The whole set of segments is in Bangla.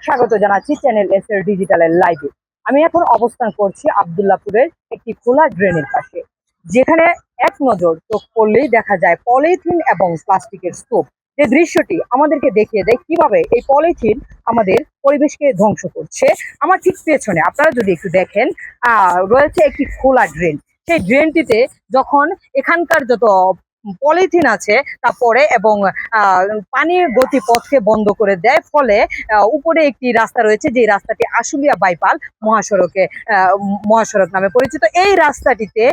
স্বাগত জানাচ্ছি চ্যানেল এসএর ডিজিটালের লাইভে। আমি এখন অবস্থান করছি আব্দুল্লাহপুরের একটি খোলা ড্রেনের পাশে, যেখানে এক নজর চোখ পড়লেই দেখা যায় পলিথিন এবং প্লাস্টিকের স্তূপ। যে দৃশ্যটি আমাদেরকে দেখিয়ে দেয় কিভাবে এই পলিথিন আমাদের পরিবেশকে ধ্বংস করছে। আমার ঠিক পেছনে আপনারা যদি একটু দেখেন, রয়েছে একটি খোলা ড্রেন। সেই ড্রেনটিতে যখন এখানকার যত পলিথিন আছে তা পড়ে এবং পানির গতিপথকে বন্ধ করে দেয়, ফলে উপরে একটি রাস্তা রয়েছে, যে রাস্তাটি আশুলিয়া বাইপাল মহাসড়কে মহাসড়ক নামে পরিচিত। এই রাস্তাটিতে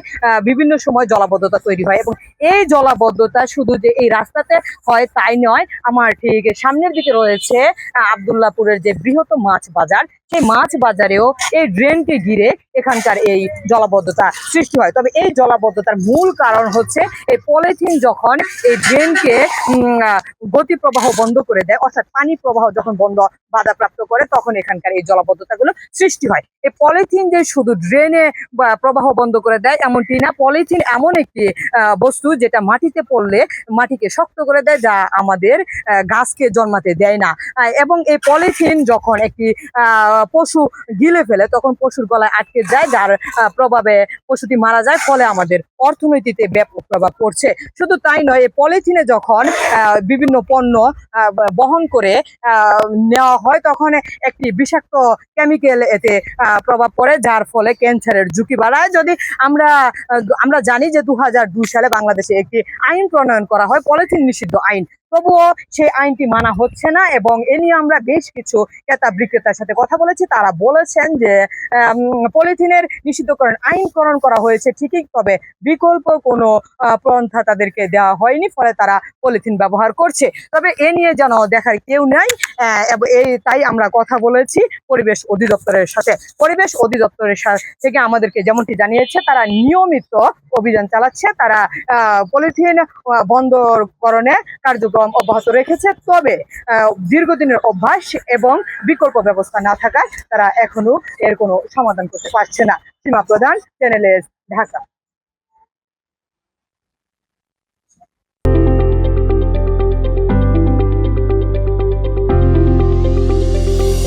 বিভিন্ন সময় জলাবদ্ধতা তৈরি হয় এবং এই জলাবদ্ধতা শুধু যে এই রাস্তাতে হয় তাই নয়, আমার ঠিক সামনের দিকে রয়েছে আব্দুল্লাহপুরের যে বৃহত্তম মাছ বাজার, সেই মাছ বাজারেও এই ড্রেনকে ঘিরে এখানকার এই জলাবদ্ধতা সৃষ্টি হয়। তবে এই জলাবদ্ধতার মূল কারণ হচ্ছে এই পলিথিন যখন এই ড্রেনকে গতি প্রবাহ বন্ধ করে দেয়, অর্থাৎ পানি প্রবাহ যখন বাধাপ্রাপ্ত করে, তখন এখানকার এই জলাবদ্ধতাগুলো সৃষ্টি হয়। এই পলিথিন যে শুধু ড্রেনে প্রবাহ বন্ধ করে দেয় এমনটি না, পলিথিন এমন একটি বস্তু যেটা মাটিতে পড়লে মাটিকে শক্ত করে দেয়, যা আমাদের গাছকে জন্মাতে দেয় না। এবং এই পলিথিন যখন একটি পশু গিলে ফেলে তখন পশুর গলায় আটকে যায়, যার প্রভাবে পশুটি মারা যায়, ফলে আমাদের অর্থনীতিতে ব্যাপক প্রভাব পড়ছে। শুধু তাই নয়, এই পলিথিনে যখন বিভিন্ন পণ্য বহন করে নেওয়া হয় তখন একটি বিষাক্ত কেমিক্যাল এতে প্রভাব পড়ে, যার ফলে ক্যান্সারের ঝুঁকি বাড়ায়। যদি আমরা জানি যে 2002 সালে বাংলাদেশে একটি আইন প্রণয়ন করা হয়, পলিথিন নিষিদ্ধ আইন, তবুও সেই আইনটি মানা হচ্ছে না। এবং এ নিয়ে আমরা বেশ কিছু ক্রেতা বিক্রেতার সাথে কথা বলেছি। তারা বলেছেন যে পলিথিনের নিষিদ্ধকরণ আইনকরণ করা হয়েছে ঠিকই, তবে বিকল্প কোনো পন্থা তাদেরকে দেওয়া হয়নি, ফলে তারা পলিথিন ব্যবহার করছে। তবে এ নিয়ে যেন দেখার কেউ নাই, তাই আমরা কথা বলেছি পরিবেশ অধিদপ্তরের সাথে। পরিবেশ অধিদপ্তরের থেকে আমাদেরকে যেমনটি জানিয়েছে, তারা নিয়মিত অভিযান চালাচ্ছে, তারা পলিথিন বন্ধকরণে কার্যক্রম অব্যাহত রেখেছে। তবে দীর্ঘদিনের অভ্যাস এবং বিকল্প ব্যবস্থা না থাকায় তারা এখনো এর কোনো সমাধান করতে পারছে না। সীমা প্রধান, চ্যানেল এস, ঢাকা।